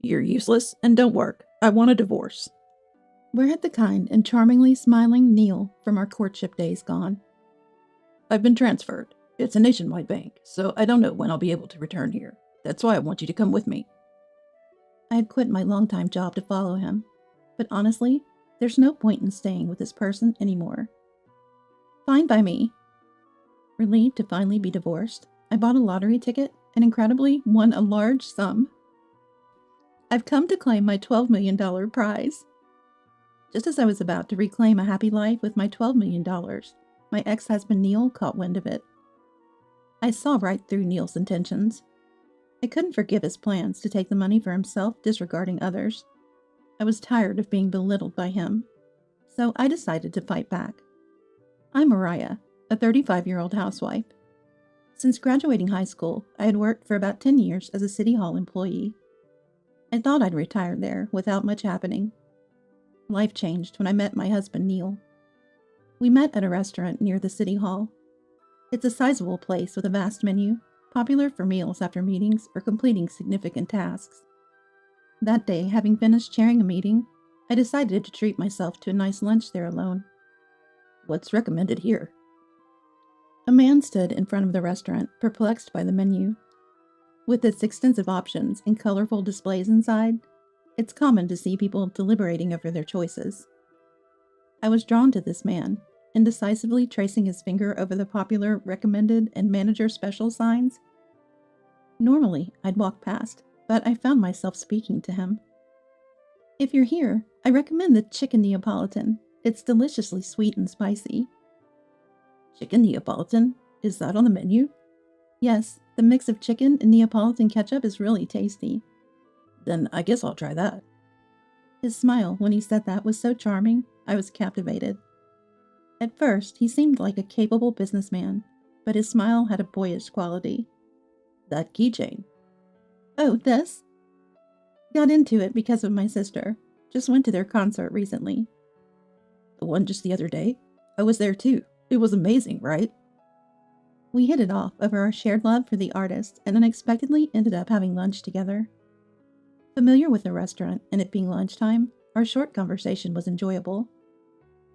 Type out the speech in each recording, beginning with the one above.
You're useless and don't work. I want a divorce. Where had the kind and charmingly smiling Neil from our courtship days gone? I've been transferred. It's a nationwide bank, so I don't know when I'll be able to return here. That's why I want you to come with me. I had quit my long-time job to follow him, but honestly, there's no point in staying with this person anymore. Fine by me. Relieved to finally be divorced, I bought a lottery ticket and incredibly won a large sum. I've come to claim my $12 million prize. Just as I was about to reclaim a happy life with my $12 million, my ex-husband Neil caught wind of it. I saw right through Neil's intentions. I couldn't forgive his plans to take the money for himself, disregarding others. I was tired of being belittled by him, so I decided to fight back. I'm Mariah, a 35-year-old housewife. Since graduating high school, I had worked for about 10 years as a City Hall employee. I thought I'd retire there without much happening. Life changed when I met my husband, Neil. We met at a restaurant near the City Hall. It's a sizable place with a vast menu, popular for meals after meetings or completing significant tasks. That day, having finished chairing a meeting, I decided to treat myself to a nice lunch there alone. What's recommended here? A man stood in front of the restaurant, perplexed by the menu. With its extensive options and colorful displays inside, it's common to see people deliberating over their choices. I was drawn to this man, indecisively tracing his finger over the popular recommended and manager special signs. Normally, I'd walk past, but I found myself speaking to him. If you're here, I recommend the chicken Neapolitan. It's deliciously sweet and spicy. Chicken Neapolitan? Is that on the menu? Yes, the mix of chicken and Neapolitan ketchup is really tasty. Then I guess I'll try that. His smile when he said that was so charming, I was captivated. At first, he seemed like a capable businessman, but his smile had a boyish quality. That keychain. Oh, this? Got into it because of my sister. Just went to their concert recently. The one just the other day? I was there too. It was amazing, right? We hit it off over our shared love for the artist and unexpectedly ended up having lunch together. Familiar with the restaurant and it being lunchtime, our short conversation was enjoyable.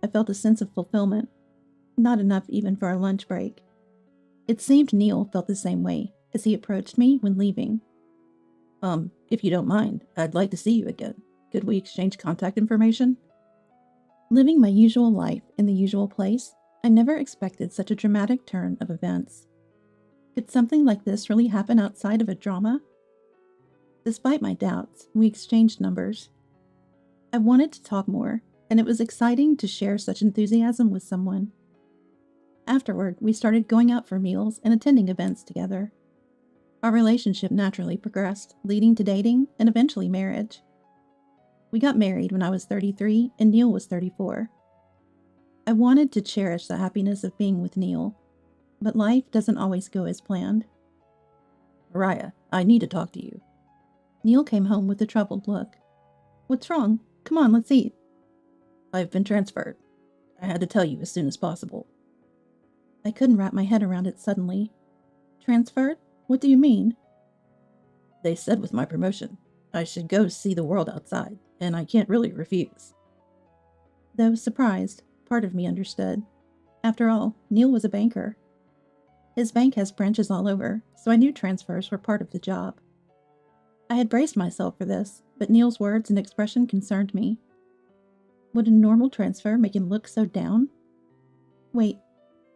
I felt a sense of fulfillment, not enough even for our lunch break. It seemed Neil felt the same way as he approached me when leaving. If you don't mind, I'd like to see you again. Could we exchange contact information? Living my usual life in the usual place, I never expected such a dramatic turn of events. Could something like this really happen outside of a drama? Despite my doubts, we exchanged numbers. I wanted to talk more, and it was exciting to share such enthusiasm with someone. Afterward, we started going out for meals and attending events together. Our relationship naturally progressed, leading to dating and eventually marriage. We got married when I was 33 and Neil was 34. I wanted to cherish the happiness of being with Neil, but life doesn't always go as planned. Mariah, I need to talk to you. Neil came home with a troubled look. What's wrong? Come on, let's eat. I've been transferred. I had to tell you as soon as possible. I couldn't wrap my head around it suddenly. Transferred? What do you mean? They said with my promotion, I should go see the world outside, and I can't really refuse. Though surprised, part of me understood. After all, Neil was a banker. His bank has branches all over, so I knew transfers were part of the job. I had braced myself for this, but Neil's words and expression concerned me. Would a normal transfer make him look so down? Wait,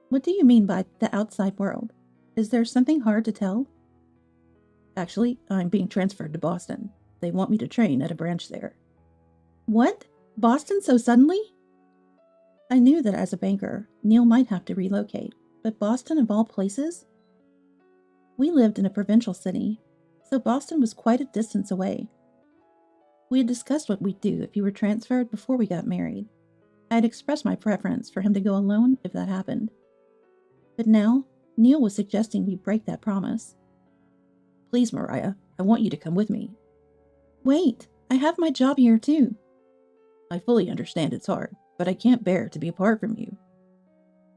what do you mean by the outside world? Is there something hard to tell? Actually, I'm being transferred to Boston. They want me to train at a branch there. What? Boston so suddenly? I knew that as a banker, Neil might have to relocate, but Boston of all places? We lived in a provincial city, so Boston was quite a distance away. We had discussed what we'd do if he were transferred before we got married. I had expressed my preference for him to go alone if that happened. But now, Neil was suggesting we break that promise. Please, Mariah, I want you to come with me. Wait, I have my job here too. I fully understand it's hard, but I can't bear to be apart from you.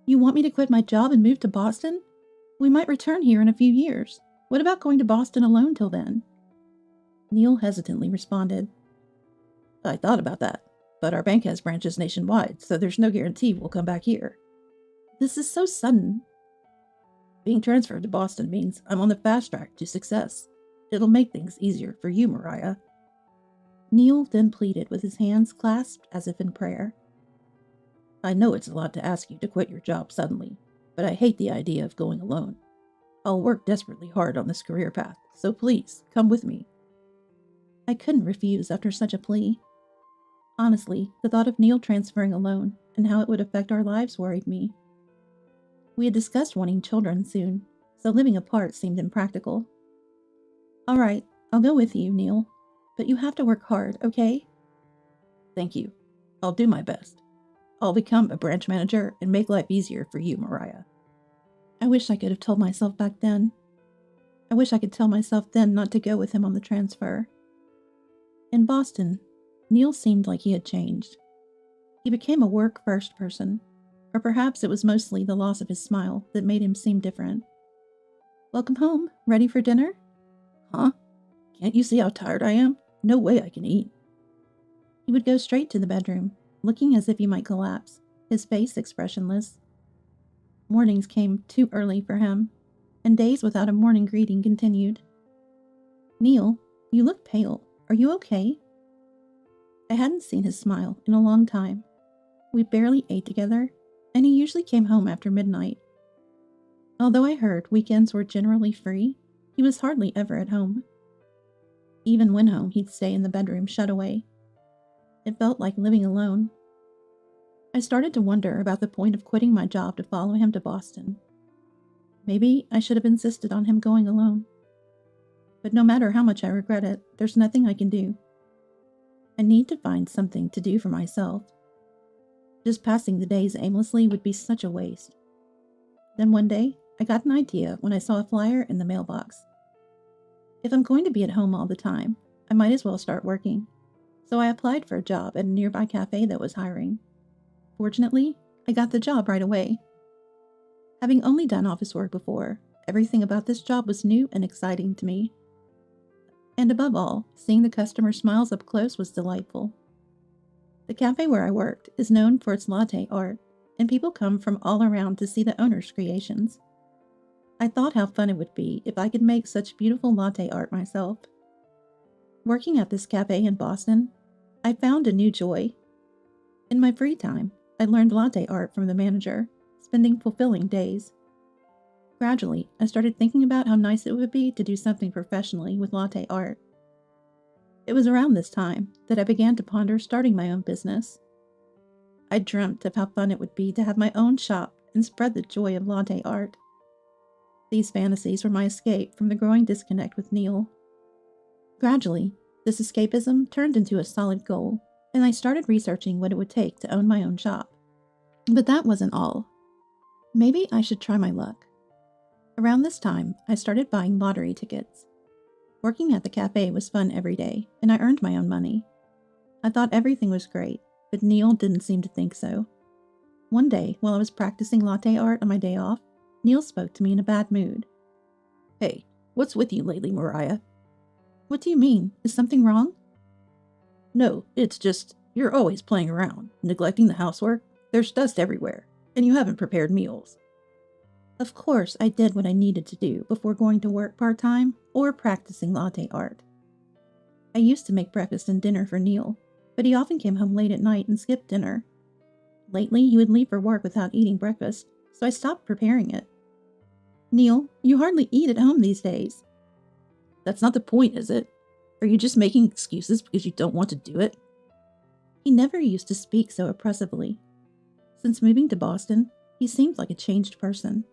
You want me to quit my job and move to Boston? We might return here in a few years. What about going to Boston alone till then? Neil hesitantly responded. I thought about that, but our bank has branches nationwide, so there's no guarantee we'll come back here. This is so sudden. Being transferred to Boston means I'm on the fast track to success. It'll make things easier for you, Mariah. Neil then pleaded with his hands clasped as if in prayer. I know it's a lot to ask you to quit your job suddenly, but I hate the idea of going alone. I'll work desperately hard on this career path, so please, come with me. I couldn't refuse after such a plea. Honestly, the thought of Neil transferring alone and how it would affect our lives worried me. We had discussed wanting children soon, so living apart seemed impractical. All right, I'll go with you, Neil, but you have to work hard, okay? Thank you. I'll do my best. I'll become a branch manager and make life easier for you, Mariah. I wish I could have told myself back then. I wish I could tell myself then not to go with him on the transfer. In Boston, Neil seemed like he had changed. He became a work-first person, or perhaps it was mostly the loss of his smile that made him seem different. Welcome home. Ready for dinner? Huh? Can't you see how tired I am? No way I can eat. He would go straight to the bedroom, looking as if he might collapse, his face expressionless. Mornings came too early for him, and days without a morning greeting continued. Neil, you look pale. Are you okay? I hadn't seen his smile in a long time. We barely ate together, and he usually came home after midnight. Although I heard weekends were generally free, he was hardly ever at home. Even when home, he'd stay in the bedroom shut away. It felt like living alone. I started to wonder about the point of quitting my job to follow him to Boston. Maybe I should have insisted on him going alone. But no matter how much I regret it, there's nothing I can do. I need to find something to do for myself. Just passing the days aimlessly would be such a waste. Then one day, I got an idea when I saw a flyer in the mailbox. If I'm going to be at home all the time, I might as well start working. So I applied for a job at a nearby cafe that was hiring. Fortunately, I got the job right away. Having only done office work before, everything about this job was new and exciting to me. And above all, seeing the customer smiles up close was delightful. The cafe where I worked is known for its latte art, and people come from all around to see the owner's creations. I thought how fun it would be if I could make such beautiful latte art myself. Working at this cafe in Boston, I found a new joy. In my free time, I learned latte art from the manager, spending fulfilling days. Gradually, I started thinking about how nice it would be to do something professionally with latte art. It was around this time that I began to ponder starting my own business. I dreamt of how fun it would be to have my own shop and spread the joy of latte art. These fantasies were my escape from the growing disconnect with Neil. Gradually, this escapism turned into a solid goal, and I started researching what it would take to own my own shop. But that wasn't all. Maybe I should try my luck. Around this time, I started buying lottery tickets. Working at the cafe was fun every day, and I earned my own money. I thought everything was great, but Neil didn't seem to think so. One day, while I was practicing latte art on my day off, Neil spoke to me in a bad mood. Hey, what's with you lately, Mariah? What do you mean? Is something wrong? No, it's just, you're always playing around, neglecting the housework. There's dust everywhere, and you haven't prepared meals. Of course, I did what I needed to do before going to work part-time or practicing latte art. I used to make breakfast and dinner for Neil, but he often came home late at night and skipped dinner. Lately, he would leave for work without eating breakfast, so I stopped preparing it. Neil, you hardly eat at home these days. That's not the point, is it? Are you just making excuses because you don't want to do it? He never used to speak so oppressively. Since moving to Boston, he seemed like a changed person.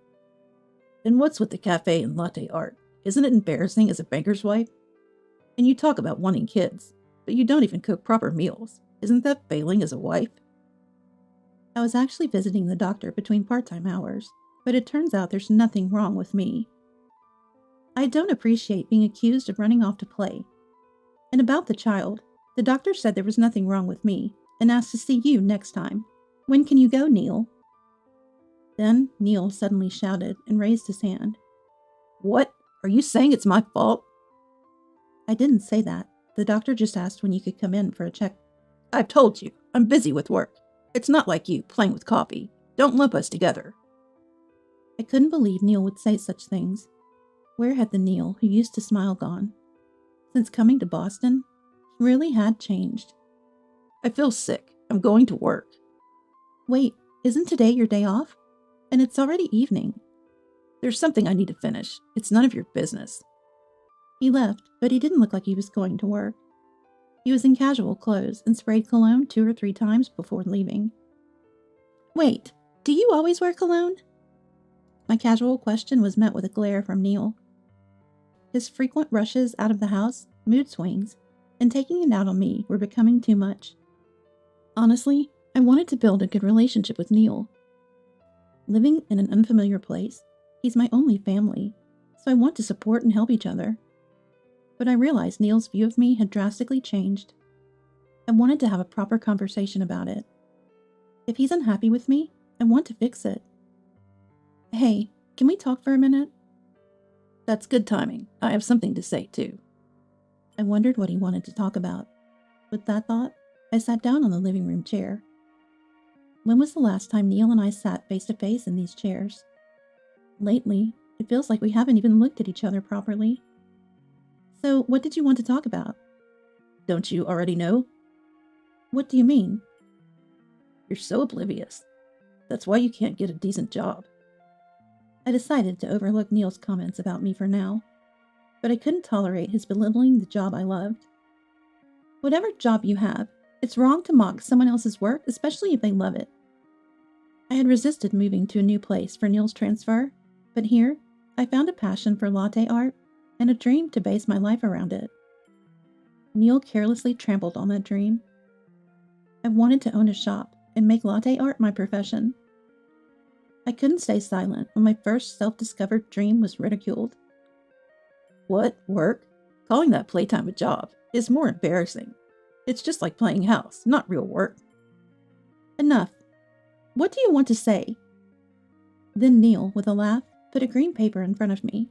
Then what's with the cafe and latte art? Isn't it embarrassing as a banker's wife? And you talk about wanting kids, but you don't even cook proper meals. Isn't that failing as a wife? I was actually visiting the doctor between part-time hours, but it turns out there's nothing wrong with me. I don't appreciate being accused of running off to play. And about the child, the doctor said there was nothing wrong with me and asked to see you next time. When can you go, Neil? Then Neil suddenly shouted and raised his hand. What? Are you saying it's my fault? I didn't say that. The doctor just asked when you could come in for a check. I've told you, I'm busy with work. It's not like you, playing with coffee. Don't lump us together. I couldn't believe Neil would say such things. Where had the Neil who used to smile gone? Since coming to Boston, he really had changed. I feel sick. I'm going to work. Wait, isn't today your day off? And it's already evening. There's something I need to finish. It's none of your business. He left, but he didn't look like he was going to work. He was in casual clothes and sprayed cologne 2 or 3 times before leaving. Wait, do you always wear cologne? My casual question was met with a glare from Neil. His frequent rushes out of the house, mood swings, and taking it out on me were becoming too much. Honestly, I wanted to build a good relationship with Neil. Living in an unfamiliar place, he's my only family, so I want to support and help each other. But I realized Neil's view of me had drastically changed. I wanted to have a proper conversation about it. If he's unhappy with me, I want to fix it. Hey, can we talk for a minute? That's good timing. I have something to say, too. I wondered what he wanted to talk about. With that thought, I sat down on the living room chair. When was the last time Neil and I sat face to face in these chairs? Lately, it feels like we haven't even looked at each other properly. So, what did you want to talk about? Don't you already know? What do you mean? You're so oblivious. That's why you can't get a decent job. I decided to overlook Neil's comments about me for now, but I couldn't tolerate his belittling the job I loved. Whatever job you have, it's wrong to mock someone else's work, especially if they love it. I had resisted moving to a new place for Neil's transfer, but here, I found a passion for latte art and a dream to base my life around it. Neil carelessly trampled on that dream. I wanted to own a shop and make latte art my profession. I couldn't stay silent when my first self-discovered dream was ridiculed. What? Work? Calling that playtime a job is more embarrassing. It's just like playing house, not real work. Enough. What do you want to say? Then Neil, with a laugh, put a green paper in front of me.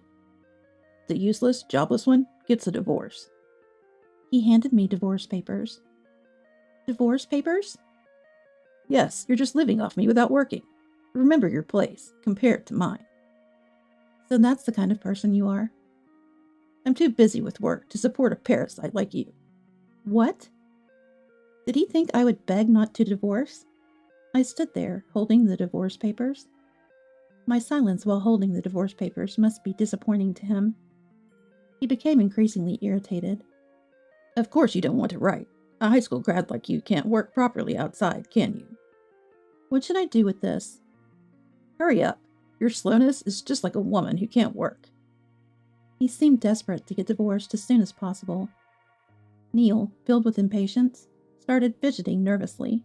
The useless, jobless one gets a divorce. He handed me divorce papers. Divorce papers? Yes, you're just living off me without working. Remember your place, compared to mine. So that's the kind of person you are. I'm too busy with work to support a parasite like you. What? Did he think I would beg not to divorce? I stood there, holding the divorce papers. My silence while holding the divorce papers must be disappointing to him. He became increasingly irritated. Of course you don't want to write. A high school grad like you can't work properly outside, can you? What should I do with this? Hurry up. Your slowness is just like a woman who can't work. He seemed desperate to get divorced as soon as possible. Neil, filled with impatience, started fidgeting nervously.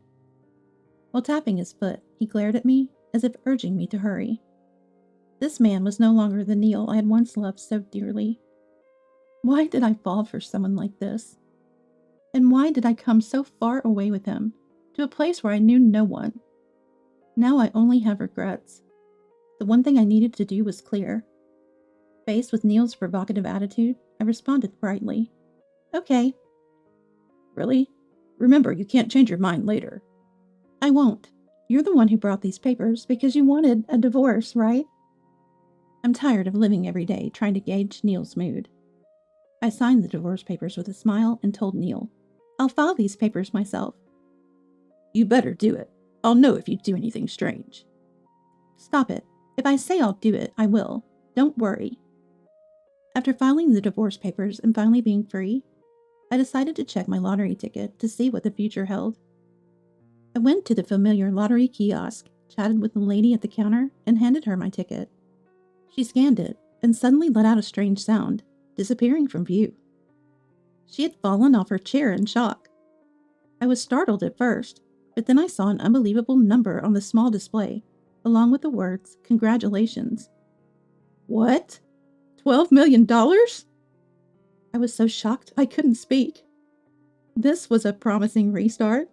While tapping his foot, he glared at me as if urging me to hurry. This man was no longer the Neil I had once loved so dearly. Why did I fall for someone like this? And why did I come so far away with him, to a place where I knew no one? Now I only have regrets. The one thing I needed to do was clear. Faced with Neil's provocative attitude, I responded brightly. Okay. Really? Remember, you can't change your mind later. I won't. You're the one who brought these papers because you wanted a divorce, right? I'm tired of living every day trying to gauge Neil's mood. I signed the divorce papers with a smile and told Neil, I'll file these papers myself. You better do it. I'll know if you do anything strange. Stop it. If I say I'll do it, I will. Don't worry. After filing the divorce papers and finally being free, I decided to check my lottery ticket to see what the future held. I went to the familiar lottery kiosk, chatted with the lady at the counter, and handed her my ticket. She scanned it and suddenly let out a strange sound, disappearing from view. She had fallen off her chair in shock. I was startled at first, but then I saw an unbelievable number on the small display, along with the words, "Congratulations." What? $12 million? I was so shocked I couldn't speak. This was a promising restart.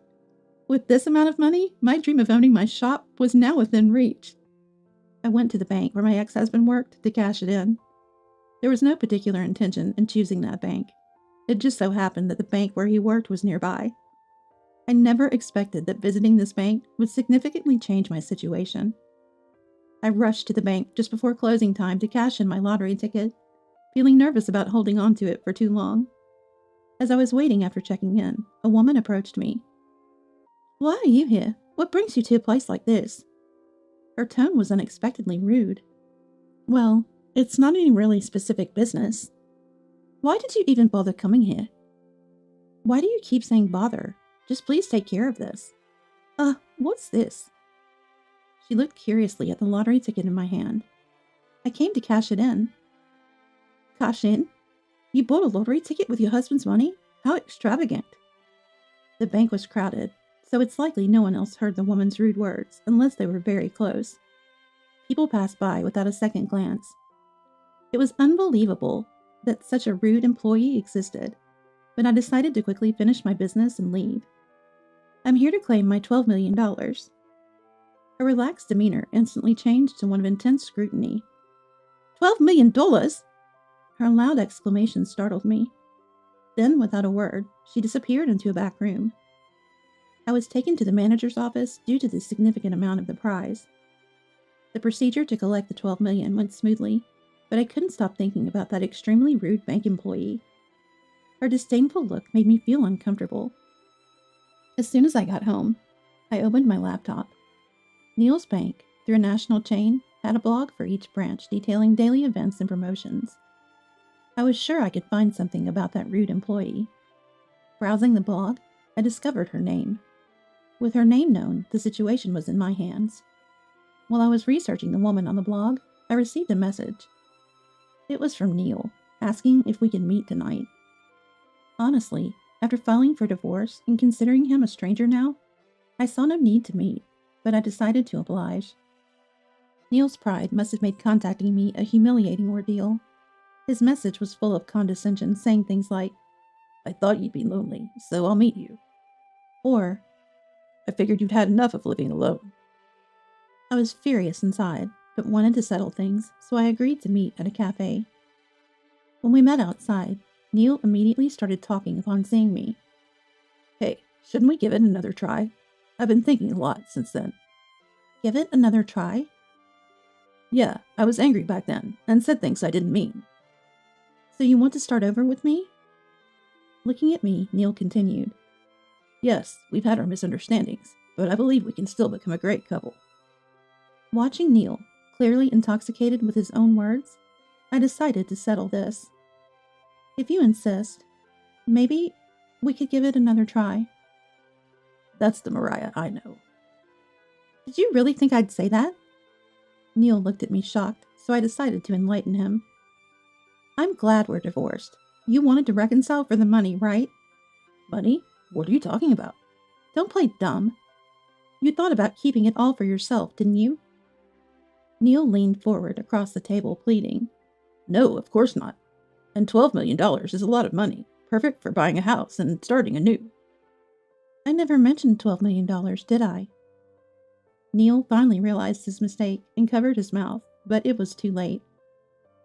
With this amount of money, my dream of owning my shop was now within reach. I went to the bank where my ex-husband worked to cash it in. There was no particular intention in choosing that bank. It just so happened that the bank where he worked was nearby. I never expected that visiting this bank would significantly change my situation. I rushed to the bank just before closing time to cash in my lottery ticket, feeling nervous about holding on to it for too long. As I was waiting after checking in, a woman approached me. "Why are you here? What brings you to a place like this?" Her tone was unexpectedly rude. "Well, it's not any really specific business." "Why did you even bother coming here?" "Why do you keep saying bother? Just please take care of this." What's this?" She looked curiously at the lottery ticket in my hand. "I came to cash it in." "Cash in? You bought a lottery ticket with your husband's money? How extravagant." The bank was crowded, so it's likely no one else heard the woman's rude words unless they were very close. People passed by without a second glance. It was unbelievable that such a rude employee existed, but I decided to quickly finish my business and leave. "I'm here to claim my $12 million. Her relaxed demeanor instantly changed to one of intense scrutiny. $12 million? Her loud exclamation startled me. Then, without a word, she disappeared into a back room. I was taken to the manager's office due to the significant amount of the prize. The procedure to collect the $12 million went smoothly, but I couldn't stop thinking about that extremely rude bank employee. Her disdainful look made me feel uncomfortable. As soon as I got home, I opened my laptop. Neil's Bank, through a national chain, had a blog for each branch detailing daily events and promotions. I was sure I could find something about that rude employee. Browsing the blog, I discovered her name. With her name known, the situation was in my hands. While I was researching the woman on the blog, I received a message. It was from Neil, asking if we could meet tonight. Honestly, after filing for divorce and considering him a stranger now, I saw no need to meet, but I decided to oblige. Neil's pride must have made contacting me a humiliating ordeal. His message was full of condescension, saying things like, "I thought you'd be lonely, so I'll meet you." Or, "I figured you'd had enough of living alone." I was furious inside, but wanted to settle things, so I agreed to meet at a cafe. When we met outside, Neil immediately started talking upon seeing me. "Hey, shouldn't we give it another try? I've been thinking a lot since then." "Give it another try?" "Yeah, I was angry back then, and said things I didn't mean." "So you want to start over with me?" Looking at me, Neil continued. "Yes, we've had our misunderstandings, but I believe we can still become a great couple." Watching Neil, clearly intoxicated with his own words, I decided to settle this. "If you insist, maybe we could give it another try." That's the Mariah I know. "Did you really think I'd say that?" Neil looked at me shocked, so I decided to enlighten him. "I'm glad we're divorced. You wanted to reconcile for the money, right?" "Money? What are you talking about?" "Don't play dumb. You thought about keeping it all for yourself, didn't you?" Neil leaned forward across the table, pleading. "No, of course not. And $12 million is a lot of money, perfect for buying a house and starting anew." "I never mentioned $12 million, did I?" Neil finally realized his mistake and covered his mouth, but it was too late.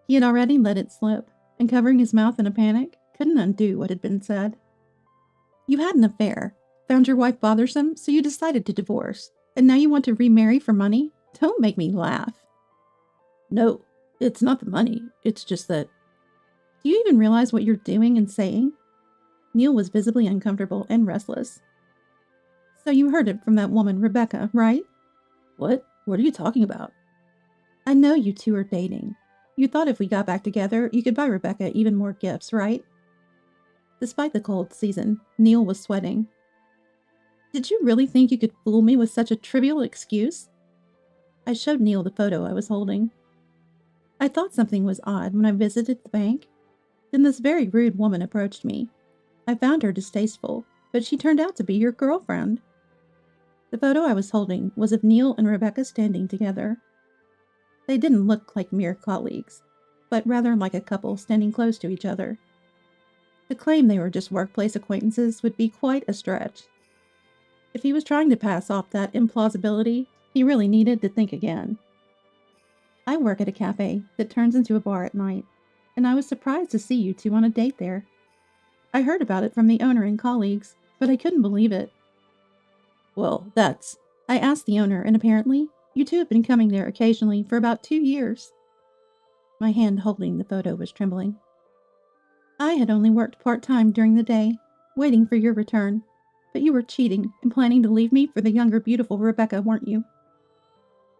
He had already let it slip, and covering his mouth in a panic, couldn't undo what had been said. "You had an affair, found your wife bothersome, so you decided to divorce, and now you want to remarry for money? Don't make me laugh." "No, it's not the money, it's just that—" "Do you even realize what you're doing and saying?" Neil was visibly uncomfortable and restless. "So you heard it from that woman, Rebecca, right?" "What? What are you talking about?" "I know you two are dating. You thought if we got back together, you could buy Rebecca even more gifts, right?" Despite the cold season, Neil was sweating. "Did you really think you could fool me with such a trivial excuse?" I showed Neil the photo I was holding. "I thought something was odd when I visited the bank. Then this very rude woman approached me. I found her distasteful, but she turned out to be your girlfriend." The photo I was holding was of Neil and Rebecca standing together. They didn't look like mere colleagues, but rather like a couple standing close to each other. To claim they were just workplace acquaintances would be quite a stretch. If he was trying to pass off that implausibility, he really needed to think again. I work at a cafe that turns into a bar at night, and I was surprised to see you two on a date there. I heard about it from the owner and colleagues, but I couldn't believe it. Well, I asked the owner, and apparently, you two have been coming there occasionally for about 2 years. My hand holding the photo was trembling. I had only worked part-time during the day, waiting for your return, but you were cheating and planning to leave me for the younger, beautiful Rebecca, weren't you?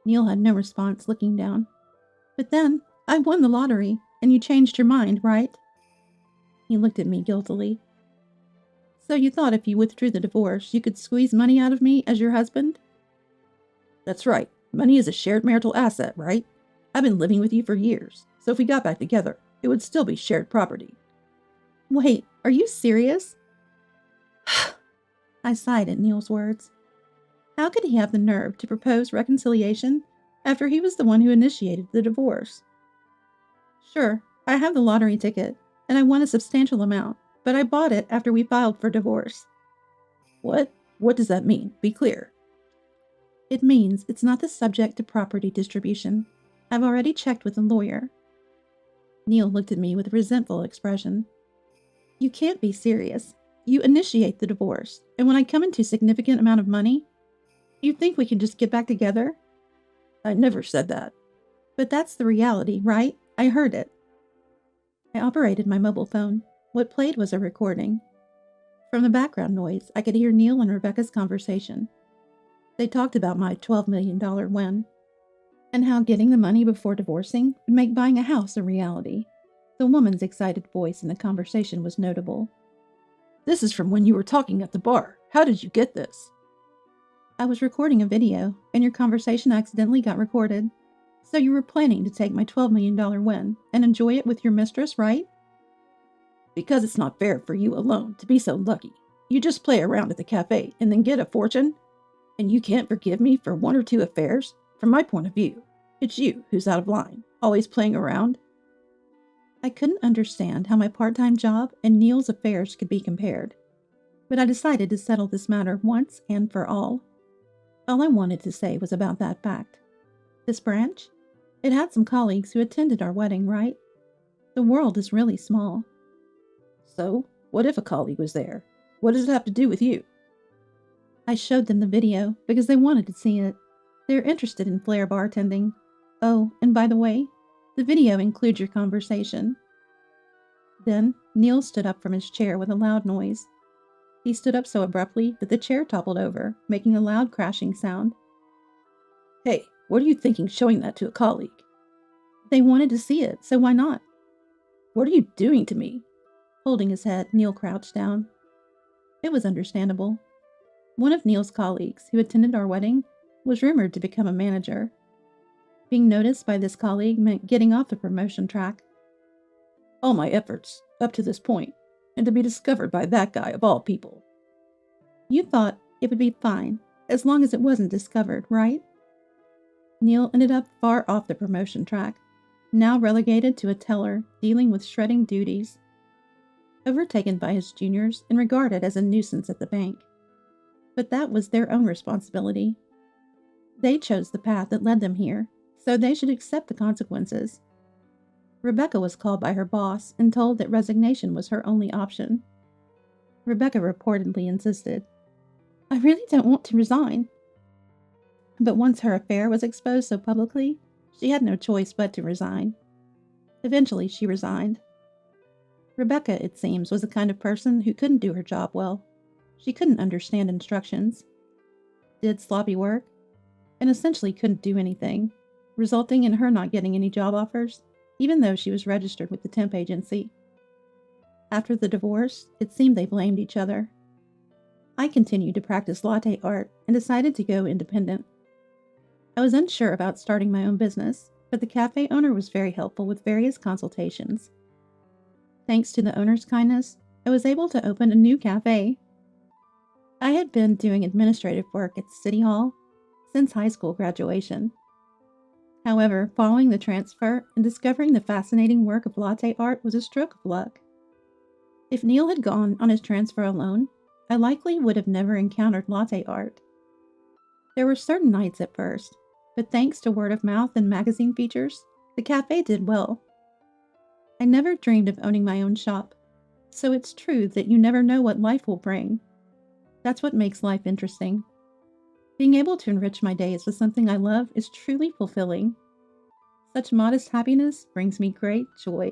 Neil had no response, looking down. But then, I won the lottery, and you changed your mind, right? He looked at me guiltily. So you thought if you withdrew the divorce, you could squeeze money out of me as your husband? That's right. Money is a shared marital asset, right? I've been living with you for years, so if we got back together, it would still be shared property. Wait, are you serious? I sighed at Neil's words. How could he have the nerve to propose reconciliation after he was the one who initiated the divorce? Sure, I have the lottery ticket, and I won a substantial amount, but I bought it after we filed for divorce. What? What does that mean? Be clear. It means it's not the subject to property distribution. I've already checked with a lawyer. Neil looked at me with a resentful expression. You can't be serious. You initiate the divorce, and when I come into a significant amount of money, you think we can just get back together? I never said that. But that's the reality, right? I heard it. I operated my mobile phone. What played was a recording. From the background noise, I could hear Neil and Rebecca's conversation. They talked about my $12 million win, and how getting the money before divorcing would make buying a house a reality. The woman's excited voice in the conversation was notable. This is from when you were talking at the bar. How did you get this? I was recording a video, and your conversation accidentally got recorded. So you were planning to take my $12 million win and enjoy it with your mistress, right? Because it's not fair for you alone to be so lucky. You just play around at the cafe and then get a fortune? And you can't forgive me for 1 or 2 affairs? From my point of view, it's you who's out of line, always playing around. I couldn't understand how my part-time job and Neil's affairs could be compared, but I decided to settle this matter once and for all. All I wanted to say was about that fact. This branch? It had some colleagues who attended our wedding, right? The world is really small. So, what if a colleague was there? What does it have to do with you? I showed them the video because they wanted to see it. They're interested in flair bartending. Oh, and by the way, the video includes your conversation. Then, Neil stood up from his chair with a loud noise. He stood up so abruptly that the chair toppled over, making a loud crashing sound. Hey, what are you thinking showing that to a colleague? They wanted to see it, so why not? What are you doing to me? Holding his head, Neil crouched down. It was understandable. One of Neil's colleagues, who attended our wedding, was rumored to become a manager. Being noticed by this colleague meant getting off the promotion track. All my efforts, up to this point, and to be discovered by that guy of all people. You thought it would be fine, as long as it wasn't discovered, right? Neil ended up far off the promotion track, now relegated to a teller dealing with shredding duties. Overtaken by his juniors and regarded as a nuisance at the bank. But that was their own responsibility. They chose the path that led them here, so they should accept the consequences. Rebecca was called by her boss and told that resignation was her only option. Rebecca reportedly insisted, I really don't want to resign. But once her affair was exposed so publicly, she had no choice but to resign. Eventually, she resigned. Rebecca, it seems, was the kind of person who couldn't do her job well. She couldn't understand instructions, did sloppy work, and essentially couldn't do anything, resulting in her not getting any job offers, even though she was registered with the temp agency. After the divorce, it seemed they blamed each other. I continued to practice latte art and decided to go independent. I was unsure about starting my own business, but the cafe owner was very helpful with various consultations. Thanks to the owner's kindness, I was able to open a new cafe. I had been doing administrative work at City Hall since high school graduation. However, following the transfer and discovering the fascinating work of latte art was a stroke of luck. If Neil had gone on his transfer alone, I likely would have never encountered latte art. There were certain nights at first, but thanks to word of mouth and magazine features, the cafe did well. I never dreamed of owning my own shop. So it's true that you never know what life will bring. That's what makes life interesting. Being able to enrich my days with something I love is truly fulfilling. Such modest happiness brings me great joy.